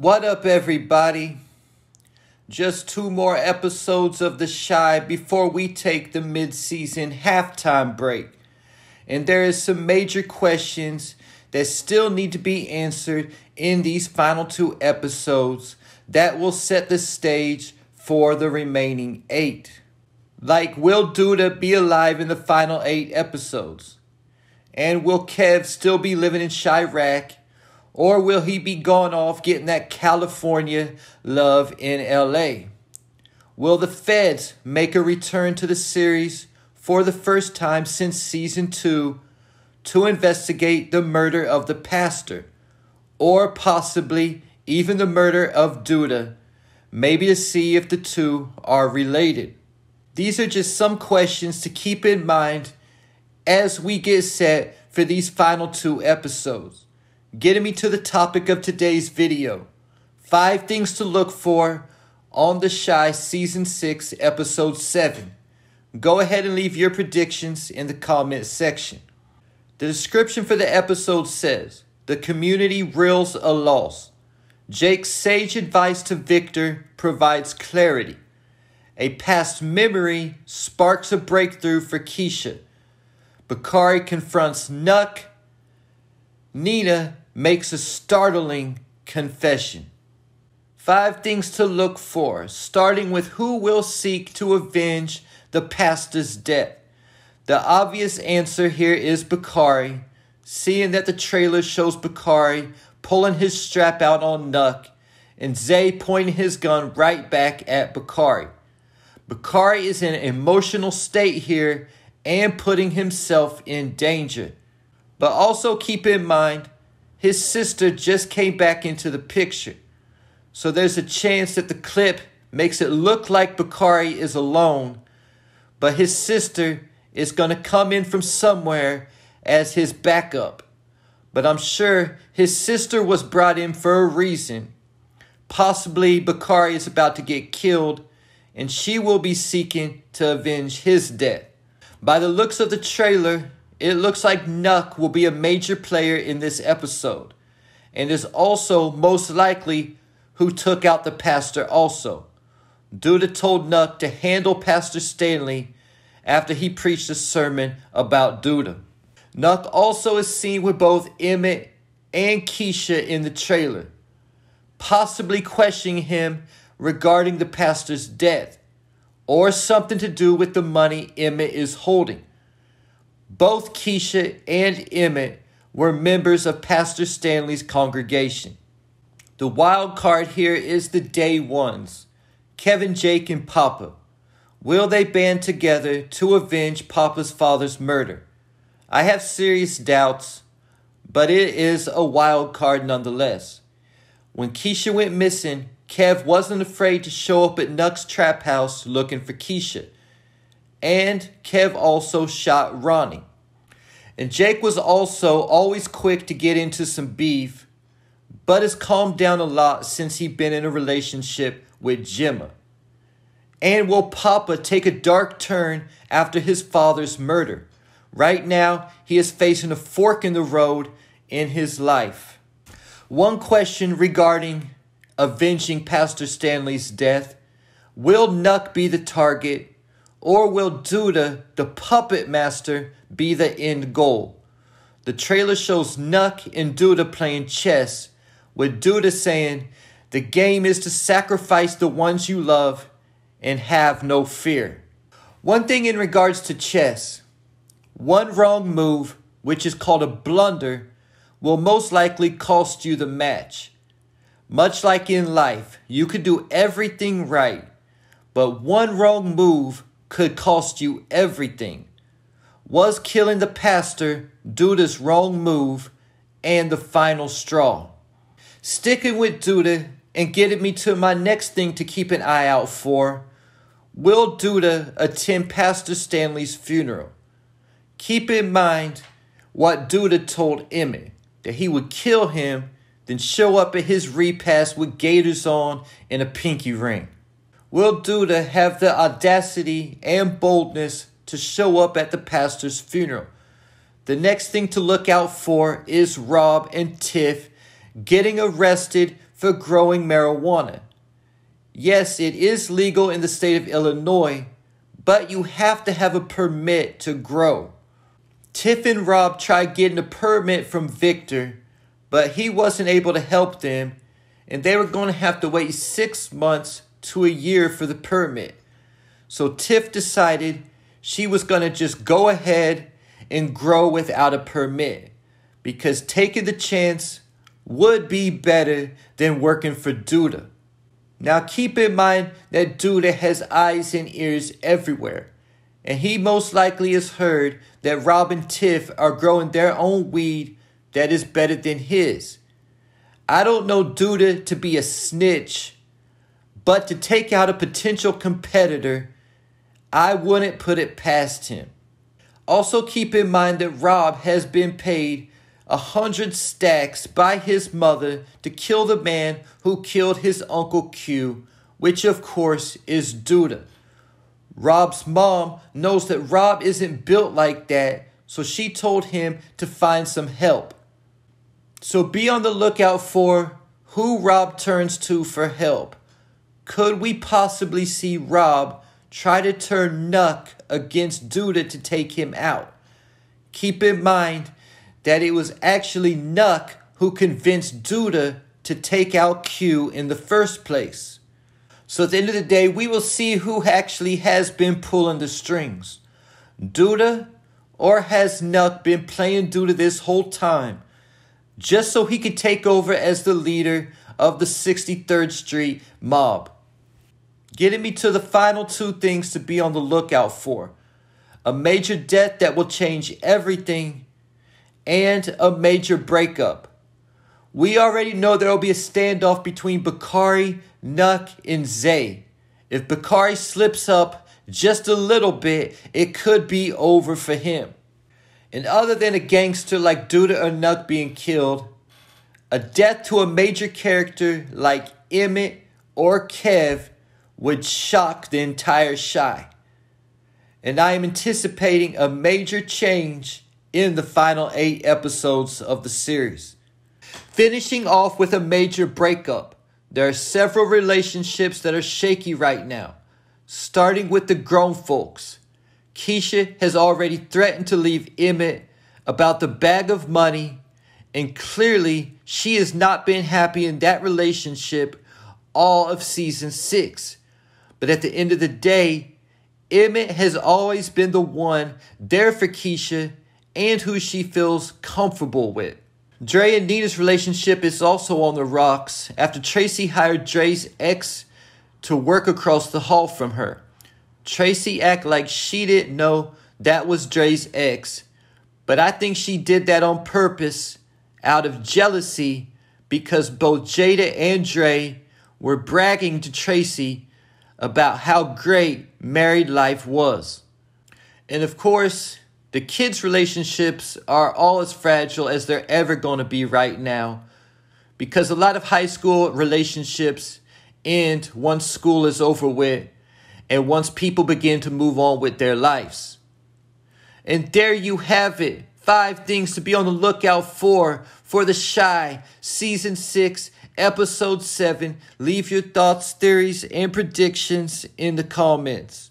What up, everybody? Just 2 more episodes of The Chi before we take the mid-season halftime break. And there is some major questions that still need to be answered in these final 2 episodes that will set the stage for the remaining 8. Like, will Douda be alive in the final 8 episodes? And will Kev still be living in Chiraq? Or will he be gone off getting that California love in LA? Will the feds make a return to the series for the first time since season 2 to investigate the murder of the pastor? Or possibly even the murder of Douda, maybe to see if the two are related? These are just some questions to keep in mind as we get set for these final 2 episodes. Getting me to the topic of today's video. 5 things to look for on The Chi Season 6, Episode 7. Go ahead and leave your predictions in the comment section. The description for the episode says, the community reels a loss. Jake's sage advice to Victor provides clarity. A past memory sparks a breakthrough for Keisha. Bakari confronts Nuck. Nina makes a startling confession. 5 things to look for, starting with who will seek to avenge the pastor's death. The obvious answer here is Bakari, seeing that the trailer shows Bakari pulling his strap out on Nuck and Zay pointing his gun right back at Bakari. Bakari is in an emotional state here and putting himself in danger. But also keep in mind, his sister just came back into the picture. So there's a chance that the clip makes it look like Bakari is alone, but his sister is going to come in from somewhere as his backup. But I'm sure his sister was brought in for a reason. Possibly Bakari is about to get killed, and she will be seeking to avenge his death. By the looks of the trailer, it looks like Nuck will be a major player in this episode, and is also most likely who took out the pastor also. Douda told Nuck to handle Pastor Stanley after he preached a sermon about Douda. Nuck also is seen with both Emmett and Keisha in the trailer, possibly questioning him regarding the pastor's death, or something to do with the money Emmett is holding. Both Keisha and Emmett were members of Pastor Stanley's congregation. The wild card here is the day ones, Kevin, Jake, and Papa. Will they band together to avenge Papa's father's murder? I have serious doubts, but it is a wild card nonetheless. When Keisha went missing, Kev wasn't afraid to show up at Nuck's trap house looking for Keisha. And Kev also shot Ronnie. And Jake was also always quick to get into some beef, but has calmed down a lot since he'd been in a relationship with Gemma. And will Papa take a dark turn after his father's murder? Right now, he is facing a fork in the road in his life. One question regarding avenging Pastor Stanley's death: will Nuck be the target, or will Douda, the puppet master, be the end goal? The trailer shows Nuck and Douda playing chess, with Douda saying, the game is to sacrifice the ones you love and have no fear. One thing in regards to chess: one wrong move, which is called a blunder, will most likely cost you the match. Much like in life, you could do everything right, but one wrong move could cost you everything. Was killing the pastor Douda's wrong move and the final straw? Sticking with Douda and getting me to my next thing to keep an eye out for: will Douda attend Pastor Stanley's funeral? Keep in mind what Douda told Emmett, that he would kill him, then show up at his repast with gaiters on and a pinky ring. Will Douda have the audacity and boldness to show up at the pastor's funeral? The next thing to look out for is Rob and Tiff getting arrested for growing marijuana. Yes, it is legal in the state of Illinois, but you have to have a permit to grow. Tiff and Rob tried getting a permit from Victor, but he wasn't able to help them, and they were going to have to wait 6 months to a year for the permit. So Tiff decided she was going to just go ahead and grow without a permit, because taking the chance would be better than working for Douda. Now keep in mind that Douda has eyes and ears everywhere, and he most likely has heard that Rob and Tiff are growing their own weed that is better than his. I don't know Douda to be a snitch, but to take out a potential competitor, I wouldn't put it past him. Also keep in mind that Rob has been paid 100 stacks by his mother to kill the man who killed his Uncle Q, which of course is Douda. Rob's mom knows that Rob isn't built like that, so she told him to find some help. So be on the lookout for who Rob turns to for help. Could we possibly see Rob try to turn Nuck against Douda to take him out? Keep in mind that it was actually Nuck who convinced Douda to take out Q in the first place. So at the end of the day, we will see who actually has been pulling the strings. Douda, or has Nuck been playing Douda this whole time, just so he could take over as the leader of the 63rd Street mob? Getting me to the final 2 things to be on the lookout for: a major death that will change everything, and a major breakup. We already know there will be a standoff between Bakari, Nuck, and Zay. If Bakari slips up just a little bit, it could be over for him. And other than a gangster like Douda or Nuck being killed, a death to a major character like Emmett or Kev would shock the entire Chi. And I am anticipating a major change in the final 8 episodes of the series. Finishing off with a major breakup. There are several relationships that are shaky right now, starting with the grown folks. Keisha has already threatened to leave Emmett about the bag of money, and clearly she has not been happy in that relationship all of season 6. But at the end of the day, Emmett has always been the one there for Keisha and who she feels comfortable with. Dre and Nina's relationship is also on the rocks after Tracy hired Dre's ex to work across the hall from her. Tracy acted like she didn't know that was Dre's ex, but I think she did that on purpose out of jealousy because both Jada and Dre were bragging to Tracy about how great married life was. And of course, the kids' relationships are all as fragile as they're ever going to be right now, because a lot of high school relationships end once school is over with and once people begin to move on with their lives. And there you have it. 5 things to be on the lookout for The Chi Season 6, Episode 7. Leave your thoughts, theories, and predictions in the comments.